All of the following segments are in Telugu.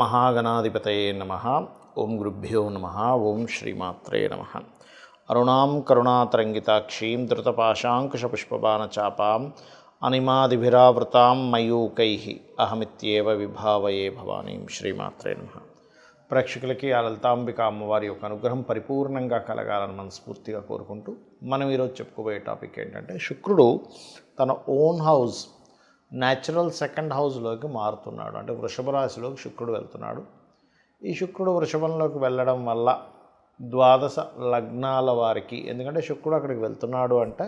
మహాగణాధిపతయే నమః. ఓం గురుభ్యో నమః. ఓం శ్రీమాత్రే నమః. అరుణాం కరుణాతరంగితాక్షీం ధృతపాశాంకుశపుష్పబాణచాపాం అనిమాదిభిరావృతాం మయూకైః అహమిత్యేవ విభావయే భవానీం. శ్రీమాత్రే నమః. ప్రేక్షకులకి ఆ లలితాంబిక అమ్మవారి యొక్క అనుగ్రహం పరిపూర్ణంగా కలగాలని మనస్ఫూర్తిగా కోరుకుంటూ మనం ఈరోజు చెప్పుకోబోయే టాపిక్ ఏంటంటే, శుక్రుడు తన ఓన్ హౌస్ న్యాచురల్ సెకండ్ హౌస్లోకి మారుతున్నాడు. అంటే వృషభ రాశిలోకి శుక్రుడు వెళ్తున్నాడు. ఈ శుక్రుడు వృషభంలోకి వెళ్ళడం వల్ల ద్వాదశ లగ్నాల వారికి, ఎందుకంటే శుక్రుడు అక్కడికి వెళ్తున్నాడు అంటే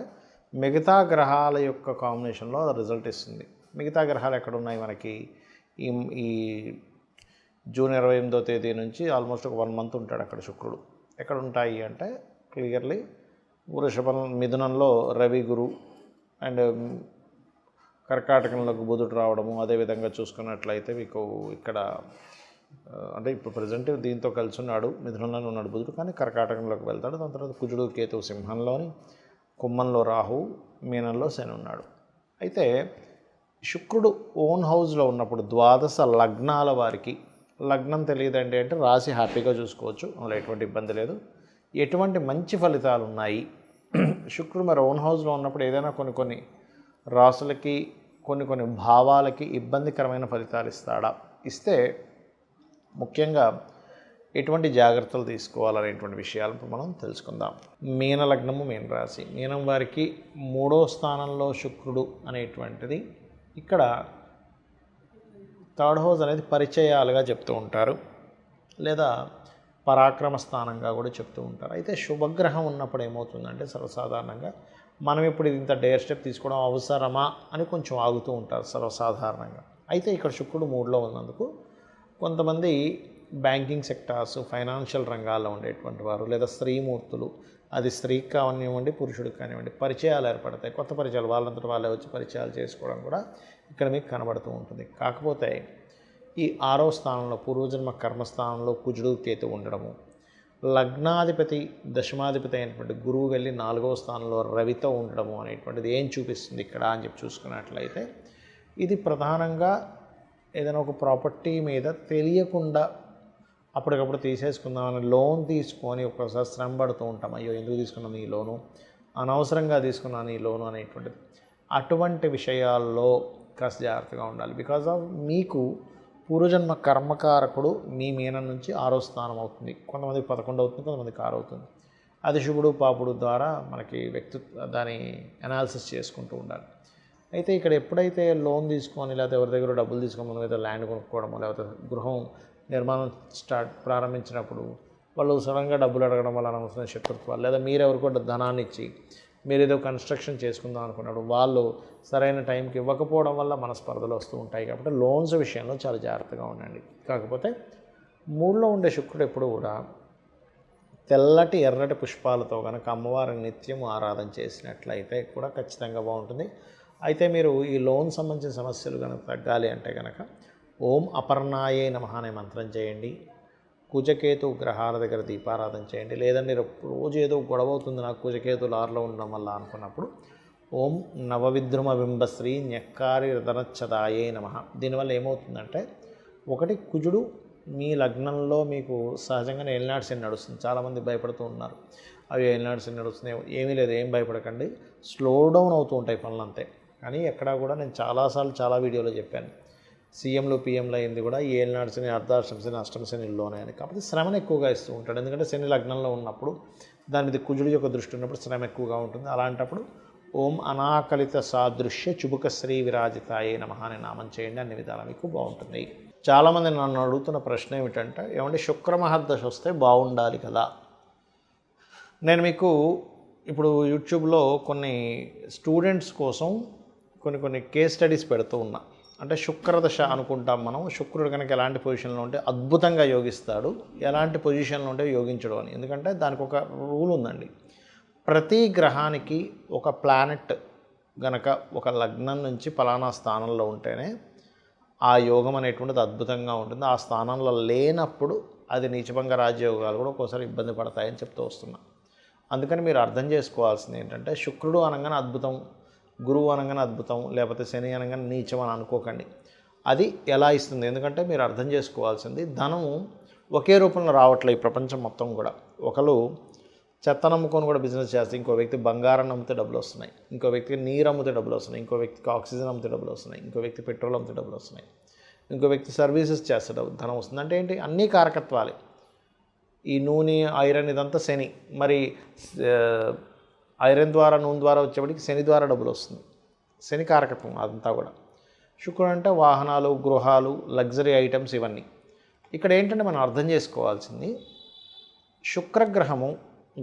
మిగతా గ్రహాల యొక్క కాంబినేషన్లో రిజల్ట్ ఇస్తుంది. మిగతా గ్రహాలు ఎక్కడ ఉన్నాయి మనకి? ఈ జూన్ 28వ తేదీ నుంచి ఆల్మోస్ట్ ఒక 1 మంత్ ఉంటాడు అక్కడ శుక్రుడు. ఎక్కడ ఉంటాయి అంటే క్లియర్లీ వృషభం, మిథునంలో రవి, గురు అండ్ కర్కాటకంలోకి బుధుడు రావడము. అదేవిధంగా చూసుకున్నట్లయితే మీకు ఇక్కడ అంటే ఇప్పుడు ప్రజెంట్ దీంతో కలిసి ఉన్నాడు, మిథునంలోనే ఉన్నాడు బుధుడు, కానీ కర్కాటకంలోకి వెళ్తాడు. దాని తర్వాత కుజుడు, కేతువు సింహంలోని, కుంభంలో రాహు, మీనంలో శని ఉన్నాడు. అయితే శుక్రుడు ఓన్ హౌస్లో ఉన్నప్పుడు ద్వాదశ లగ్నాల వారికి, లగ్నం తెలియదండి అంటే రాశి హ్యాపీగా చూసుకోవచ్చు, అందులో ఎటువంటి ఇబ్బంది లేదు. ఎటువంటి మంచి ఫలితాలు ఉన్నాయి? శుక్రుడు మరి ఓన్ హౌస్లో ఉన్నప్పుడు ఏదైనా కొన్ని రాసులకి, కొన్ని భావాలకి ఇబ్బందికరమైన ఫలితాలు ఇస్తాడా? ఇస్తే ముఖ్యంగా ఎటువంటి జాగ్రత్తలు తీసుకోవాలనేటువంటి విషయాలు మనం తెలుసుకుందాం. మీన లగ్నము, మీన రాశి. మీనం వారికి 3వ స్థానంలో శుక్రుడు అనేటువంటిది, ఇక్కడ 3rd హౌస్ అనేది పరిచయాలుగా చెప్తూ ఉంటారు, లేదా పరాక్రమ స్థానంగా కూడా చెప్తూ ఉంటారు. అయితే శుభగ్రహం ఉన్నప్పుడు ఏమవుతుందంటే సర్వసాధారణంగా మనం ఇప్పుడు ఇంత డేర్ స్టెప్ తీసుకోవడం అవసరమా అని కొంచెం ఆగుతూ ఉంటారు సర్వసాధారణంగా. అయితే ఇక్కడ శుక్రుడు 3లో ఉన్నందుకు కొంతమంది బ్యాంకింగ్ సెక్టార్స్, ఫైనాన్షియల్ రంగాల్లో ఉండేటువంటి వారు, లేదా స్త్రీమూర్తులు, అది స్త్రీకి కానివ్వండి పురుషుడికి కానివ్వండి, పరిచయాలు ఏర్పడతాయి. కొత్త పరిచయాలు వాళ్ళంతటి వాళ్ళే వచ్చి పరిచయాలు చేసుకోవడం కూడా ఇక్కడ మీకు కనబడుతూ ఉంటుంది. కాకపోతే ఈ 6వ స్థానంలో పూర్వజన్మ కర్మస్థానంలో కుజుడు, కేతు ఉండడము, లగ్నాధిపతి దశమాధిపతి అయినటువంటి గురువు వెళ్ళి 4వ స్థానంలో రవితో ఉండడము అనేటువంటిది ఏం చూపిస్తుంది ఇక్కడ అని చెప్పి చూసుకున్నట్లయితే, ఇది ప్రధానంగా ఏదైనా ఒక ప్రాపర్టీ మీద తెలియకుండా అప్పటికప్పుడు తీసేసుకుందామని లోన్ తీసుకొని ఒక్కోసారి శ్రమ పడుతూ ఉంటాం. అయ్యో ఎందుకు తీసుకున్నాను ఈ లోను, అనవసరంగా తీసుకున్నాను ఈ లోను అనేటువంటిది. అటువంటి విషయాల్లో కాస్త జాగ్రత్తగా ఉండాలి. బికాజ్ ఆఫ్ మీకు పూర్వజన్మ కర్మకారకుడు మీ మీనం నుంచి 6వ స్థానం అవుతుంది. కొంతమందికి 11 అవుతుంది, కొంతమందికి 6 అవుతుంది. అది శుభుడు పాపుడు ద్వారా మనకి దాని అనాలిసిస్ చేసుకుంటూ ఉండాలి. అయితే ఇక్కడ ఎప్పుడైతే లోన్ తీసుకొని, లేకపోతే ఎవరి దగ్గర డబ్బులు తీసుకొని మనం ఏదో ల్యాండ్ కొనుక్కోవడము, లేకపోతే గృహం నిర్మాణం ప్రారంభించినప్పుడు వాళ్ళు సడన్గా డబ్బులు అడగడం వల్ల అనవసరమైన శత్రుత్వాలు, లేదా మీరెవరికో ధనాన్ని ఇచ్చి మీరు ఏదో కన్స్ట్రక్షన్ చేసుకుందాం అనుకున్నప్పుడు వాళ్ళు సరైన టైంకి ఇవ్వకపోవడం వల్ల మనస్పర్ధలు వస్తూ ఉంటాయి. కాబట్టి లోన్స్ విషయంలో చాలా జాగ్రత్తగా ఉండండి. కాకపోతే 3లో ఉండే శుక్రుడు ఎప్పుడు కూడా తెల్లటి ఎర్రటి పుష్పాలతో కనుక అమ్మవారిని నిత్యం ఆరాధన చేసినట్లయితే కూడా ఖచ్చితంగా బాగుంటుంది. అయితే మీరు ఈ లోన్ సంబంధించిన సమస్యలు కనుక తగ్గాలి అంటే కనుక ఓం అపర్ణాయే నమః అనే మంత్రం చేయండి. కుజకేతు గ్రహాల దగ్గర దీపారాధన చేయండి. లేదంటే రోజు ఏదో గొడవ అవుతుంది నాకు కుజకేతులు 6లో ఉండడం వల్ల అనుకున్నప్పుడు ఓం నవవిద్రుమ బింబశ్రీ న్యక్కారి రతనచ్చదాయే నమః. దీనివల్ల ఏమవుతుందంటే, ఒకటి కుజుడు మీ లగ్నంలో మీకు సహజంగానే ఏలినాటి శని నడుస్తుంది. చాలామంది భయపడుతూ ఉన్నారు, అవి ఏలినాటి శని నడుస్తున్నాయి. ఏమీ లేదు, ఏం భయపడకండి. స్లో డౌన్ అవుతూ ఉంటాయి పనులు అంతే. కానీ ఎక్కడా కూడా నేను చాలాసార్లు చాలా వీడియోలో చెప్పాను, సీఎంలు పిఎంలు అయింది కూడా ఏలినాటి శని, అర్ధాష్టమ శని, అష్టమ శనిలోనే అని. కాకపోతే శ్రమను ఎక్కువగా ఇస్తూ ఉంటాడు. ఎందుకంటే శని లగ్నంలో ఉన్నప్పుడు దాని మీద కుజుడి యొక్క దృష్టి ఉన్నప్పుడు శ్రమ ఎక్కువగా ఉంటుంది. అలాంటప్పుడు ఓం అనాకలిత సాదృశ్య చుబుక శ్రీ విరాజితాయే నమః అనే నామం చేయండి. అన్ని విధాలా మీకు బాగుంటుంది. చాలామంది నన్ను అడుగుతున్న ప్రశ్న ఏమిటంటే, ఏమంటే శుక్రమహర్దశ వస్తే బాగుండాలి కదా. నేను మీకు ఇప్పుడు యూట్యూబ్లో కొన్ని స్టూడెంట్స్ కోసం కొన్ని కేస్ స్టడీస్ పెడుతూ ఉన్నా. అంటే శుక్రదశ అనుకుంటాం మనం. శుక్రుడు కనుక ఎలాంటి పొజిషన్లో ఉంటే అద్భుతంగా యోగిస్తాడు, ఎలాంటి పొజిషన్లో ఉంటే యోగించడు అని. ఎందుకంటే దానికి ఒక రూల్ ఉందండి. ప్రతి గ్రహానికి ఒక ప్లానెట్ గనక ఒక లగ్నం నుంచి పలానా స్థానంలో ఉంటేనే ఆ యోగం అనేటువంటిది అద్భుతంగా ఉంటుంది. ఆ స్థానంలో లేనప్పుడు అది నీచభంగ రాజయోగాలు కూడా ఒక్కోసారి ఇబ్బంది పడతాయని చెప్తూ వస్తున్నా. అందుకని మీరు అర్థం చేసుకోవాల్సింది ఏంటంటే, శుక్రుడు అనగానే అద్భుతం, గురువు అనగానే అద్భుతం, లేకపోతే శని అనగానే నీచం అని అనుకోకండి. అది ఎలా ఇస్తుంది? ఎందుకంటే మీరు అర్థం చేసుకోవాల్సింది ధనం ఒకే రూపంలో రావట్లేదు ఈ ప్రపంచం మొత్తం కూడా. ఒకరు చెత్త నమ్ముకొని కూడా బిజినెస్ చేస్తే, ఇంకో వ్యక్తి బంగారం అమ్మితే డబ్బులు వస్తున్నాయి, ఇంకో వ్యక్తికి నీరు అమ్మితే డబ్బులు వస్తున్నాయి, ఇంకో వ్యక్తికి ఆక్సిజన్ అమ్మితే డబ్బులు వస్తున్నాయి, ఇంకో వ్యక్తి పెట్రోల్ అమ్మితే డబ్బులు వస్తున్నాయి, ఇంకో వ్యక్తి సర్వీసెస్ చేస్తే ధనం వస్తుంది. అంటే ఏంటి? అన్నీ కారకత్వాలే. ఈ నూనె, ఐరన్ ఇదంతా శని. మరి ఐరన్ ద్వారా, నూనె ద్వారా వచ్చేప్పటికి శని ద్వారా డబ్బులు వస్తుంది. శని కారకత్వం అదంతా కూడా. శుక్రుడు అంటే వాహనాలు, గృహాలు, లగ్జరీ ఐటమ్స్ ఇవన్నీ. ఇక్కడ ఏంటంటే మనం అర్థం చేసుకోవాల్సింది, శుక్రగ్రహము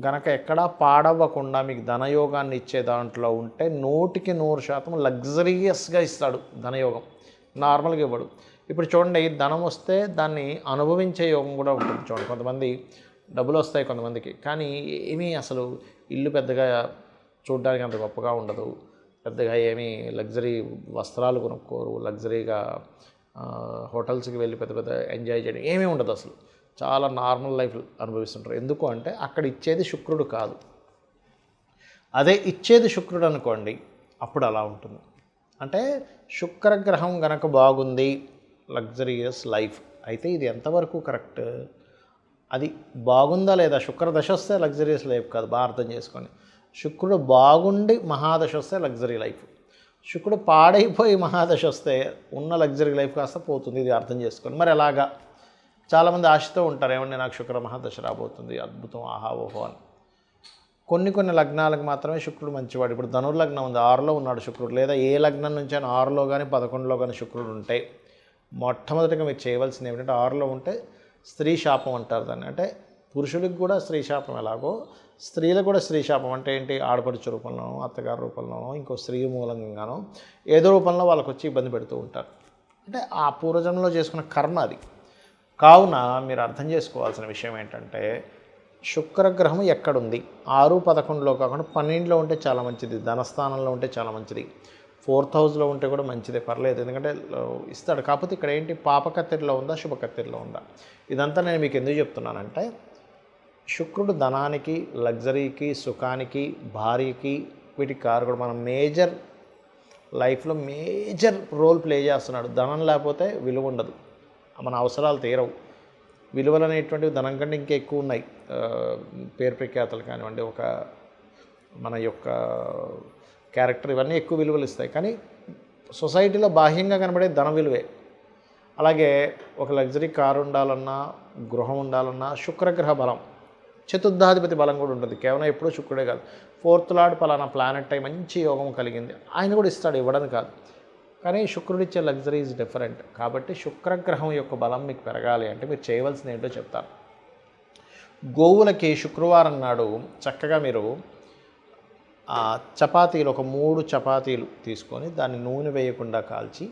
గనక ఎక్కడా పాడవ్వకుండా మీకు ధనయోగాన్ని ఇచ్చే దాంట్లో ఉంటే 100% లగ్జరియస్గా ఇస్తాడు ధనయోగం. నార్మల్గా ఇవ్వడు. ఇప్పుడు చూడండి, ధనం వస్తే దాన్ని అనుభవించే యోగం కూడా ఉంటుంది. చూడండి, కొంతమంది డబ్బులు వస్తాయి కొంతమందికి, కానీ ఏమీ అసలు ఇల్లు పెద్దగా చూడడానికి అంత గొప్పగా ఉండదు, పెద్దగా ఏమీ లగ్జరీ వస్త్రాలు కొనుక్కోరు, లగ్జరీగా హోటల్స్కి వెళ్ళి పెద్ద పెద్ద ఎంజాయ్ చేయడం ఏమీ ఉండదు. అసలు చాలా నార్మల్ లైఫ్ అనుభవిస్తుంటారు. ఎందుకు అంటే అక్కడ ఇచ్చేది శుక్రుడు కాదు. అదే ఇచ్చేది శుక్రుడు అనుకోండి, అప్పుడు అలా ఉంటుంది. అంటే శుక్రగ్రహం గనక బాగుంది, లగ్జరియస్ లైఫ్. అయితే ఇది ఎంతవరకు కరెక్ట్? అది బాగుందా లేదా? శుక్రదశ వస్తే లగ్జరియస్ లైఫ్ కాదు, బాగా అర్థం చేసుకోండి. శుక్రుడు బాగుండి మహాదశ వస్తే లగ్జరీ లైఫ్. శుక్రుడు పాడైపోయి మహాదశ వస్తే ఉన్న లగ్జరీ లైఫ్ కాస్త పోతుంది. ఇది అర్థం చేసుకోండి. మరి ఎలాగా? చాలామంది ఆశతో ఉంటారు, ఏమంటే నాకు శుక్ర మహాదశ రాబోతుంది, అద్భుతం, ఆహా ఓహో అని. కొన్ని లగ్నాలకు మాత్రమే శుక్రుడు మంచివాడు. ఇప్పుడు ధనుర్లగ్నం ఉంది, 6లో ఉన్నాడు శుక్రుడు. లేదా ఏ లగ్నం నుంచి అయినా 6లో కానీ 11లో కానీ శుక్రుడు ఉంటే మొట్టమొదటిగా మీరు చేయవలసింది ఏమిటంటే, 6లో ఉంటే స్త్రీ శాపం అంటారు దాన్ని. అంటే పురుషుడికి కూడా స్త్రీ శాపం ఎలాగో స్త్రీలకు కూడా స్త్రీ శాపం. అంటే ఏంటి? ఆడపడుచు రూపంలోనో, అత్తగారి రూపంలోనో, ఇంకో స్త్రీ మూలంగానో ఏదో రూపంలో వాళ్ళకు వచ్చి ఇబ్బంది పెడుతూ ఉంటారు. అంటే ఆ పూర్వజన్మలో చేసుకున్న కర్మ అది. కావున మీరు అర్థం చేసుకోవాల్సిన విషయం ఏంటంటే, శుక్రగ్రహం ఎక్కడుంది? 6, 11లో కాకుండా 12లో ఉంటే చాలా మంచిది, ధనస్థానంలో ఉంటే చాలా మంచిది, 4th హౌస్లో ఉంటే కూడా మంచిదే, పర్లేదు, ఎందుకంటే ఇస్తాడు. కాకపోతే ఇక్కడ ఏంటి? పాపకత్తెరలో ఉందా, శుభకత్తెరలో ఉందా? ఇదంతా నేను మీకు ఎందుకు చెప్తున్నానంటే, శుక్రుడు ధనానికి, లగ్జరీకి, సుఖానికి, భార్యకి, వీటికి కారకుడు. మనం మేజర్ లైఫ్లో మేజర్ రోల్ ప్లే చేస్తున్నాడు. ధనం లేకపోతే విలువ ఉండదు, మన అవసరాలు తీరవు. విలువలు అనేటువంటివి ధనం కంటే ఇంకా ఎక్కువ ఉన్నాయి. పేరు ప్రఖ్యాతలు కానివ్వండి, ఒక మన యొక్క క్యారెక్టర్, ఇవన్నీ ఎక్కువ విలువలు ఇస్తాయి. కానీ సొసైటీలో బాహ్యంగా కనబడే ధన విలువే. అలాగే ఒక లగ్జరీ కారు ఉండాలన్నా, గృహం ఉండాలన్నా శుక్రగ్రహ బలం, చతుర్థాధిపతి బలం కూడా ఉంటుంది. కేవలం ఎప్పుడూ శుక్రుడే కాదు, 4th లార్డ్ పలానా ప్లానెట్ అయి మంచి యోగం కలిగింది, ఆయన కూడా ఇస్తాడు, ఇవ్వడం కాదు. కానీ శుక్రుడిచ్చే లగ్జరీ ఈజ్ డిఫరెంట్. కాబట్టి శుక్రగ్రహం యొక్క బలం మీకు పెరగాలి అంటే మీరు చేయవలసింది ఏంటో చెప్తాను. గోవులకి శుక్రవారం నాడు చక్కగా మీరు చపాతీలు, ఒక 3 చపాతీలు తీసుకొని దాన్ని నూనె వేయకుండా కాల్చి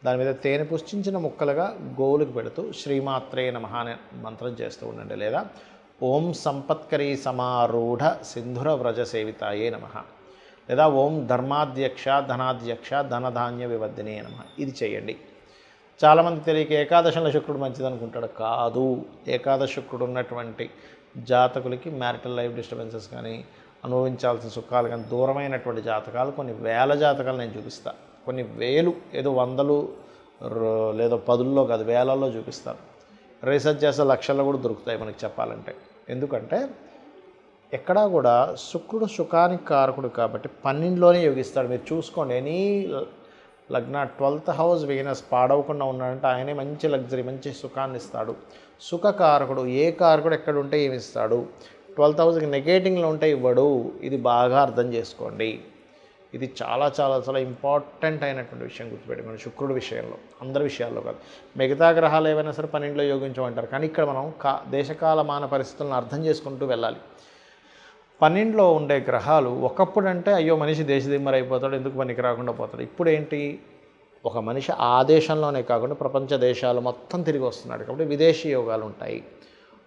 దాని మీద తేనె పుష్టించిన ముక్కలుగా గోవులకు పెడుతూ శ్రీమాత్రే నమః అనే మంత్రం చేస్తూ ఉండండి. లేదా ఓం సంపత్కరీ సమారూఢ సింధుర వ్రజ సేవితాయే నమః, లేదా ఓం ధర్మాధ్యక్ష ధనాధ్యక్ష ధనధాన్య వివర్ధినే నమః. ఇది చేయండి. చాలామంది తెలియక ఏకాదశంలో శుక్రుడు మంచిది అనుకుంటాడు. కాదు. ఏకాదశ శుక్రుడు ఉన్నటువంటి జాతకులకి మ్యారిటల్ లైఫ్ డిస్టర్బెన్సెస్ కానీ, అనుభవించాల్సిన సుఖాలు కానీ దూరమైనటువంటి జాతకాలు కొన్ని వేల జాతకాలు నేను చూపిస్తాను. కొన్ని వేలు, ఏదో 100 లేదో 10లో కాదు, వేలల్లో చూపిస్తాను. రీసెర్చ్ చేస్తే లక్షల్లో కూడా దొరుకుతాయి మనకి చెప్పాలంటే. ఎందుకంటే ఎక్కడా కూడా శుక్రుడు సుఖానికి కారకుడు కాబట్టి 12లోనే యోగిస్తాడు. మీరు చూసుకోండి, ఎనీ లగ్న 12th హౌస్ వీనస్ పాడవకుండా ఉన్నాడంటే ఆయనే మంచి లగ్జరీ, మంచి సుఖాన్ని ఇస్తాడు. సుఖకారకుడు, ఏ కారకుడు ఎక్కడ ఉంటే ఏమి ఇస్తాడు? 12th హౌస్కి నెగేటింగ్లో ఉంటే ఇవ్వడు. ఇది బాగా అర్థం చేసుకోండి. ఇది చాలా చాలా చాలా ఇంపార్టెంట్ అయినటువంటి విషయం గుర్తుపెట్టుకోండి. శుక్రుడి విషయంలో, అందరి విషయాల్లో కాదు. మిగతా గ్రహాలు ఏవైనా సరే 12లో యోగించమంటారు, కానీ ఇక్కడ మనం దేశకాలమాన పరిస్థితులను అర్థం చేసుకుంటూ వెళ్ళాలి. 12లో ఉండే గ్రహాలు ఒకప్పుడు అంటే అయ్యో మనిషి దేశదిమ్మరి అయిపోతాడు, ఎందుకు పనికి రాకుండా పోతాడు. ఇప్పుడు ఏంటి? ఒక మనిషి ఆ దేశంలోనే కాకుండా ప్రపంచ దేశాలు మొత్తం తిరిగి వస్తున్నాడు కాబట్టి విదేశీ యోగాలు ఉంటాయి.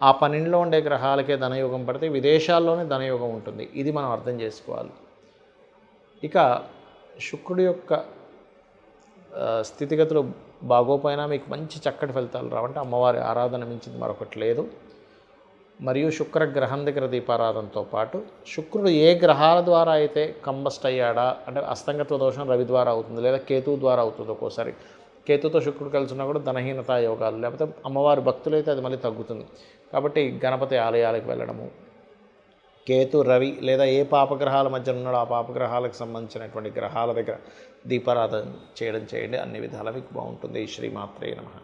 ఆ 12లో ఉండే గ్రహాలకే ధనయోగం పడితే విదేశాల్లోనే ధనయోగం ఉంటుంది. ఇది మనం అర్థం చేసుకోవాలి. ఇక శుక్రుడి యొక్క స్థితిగతులు బాగోపోయినా మీకు మంచి చక్కటి ఫలితాలు రావంటే అమ్మవారి ఆరాధన మించింది మరొకటి లేదు. మరియు శుక్రగ్రహం దగ్గర దీపారాధనతో పాటు శుక్రుడు ఏ గ్రహాల ద్వారా అయితే కంబస్ట్ అయ్యాడా, అంటే అస్తంగత్వ దోషం రవి ద్వారా అవుతుంది, లేదా కేతువు ద్వారా అవుతుంది, ఒక్కోసారి కేతుతో శుక్రుడు కలిసి ఉన్నా కూడా ధనహీనత యోగాలు, లేకపోతే అమ్మవారి భక్తులైతే అది మళ్ళీ తగ్గుతుంది. కాబట్టి గణపతి ఆలయాలకు వెళ్ళడము, కేతు రవి లేదా ఏ పాపగ్రహాల మధ్య ఉన్నాడో ఆ పాపగ్రహాలకు సంబంధించినటువంటి గ్రహాల దగ్గర దీపారాధన చేయడం చేయండి. అన్ని విధాలా మీకు బాగుంటుంది. శ్రీమాత్రే నమః.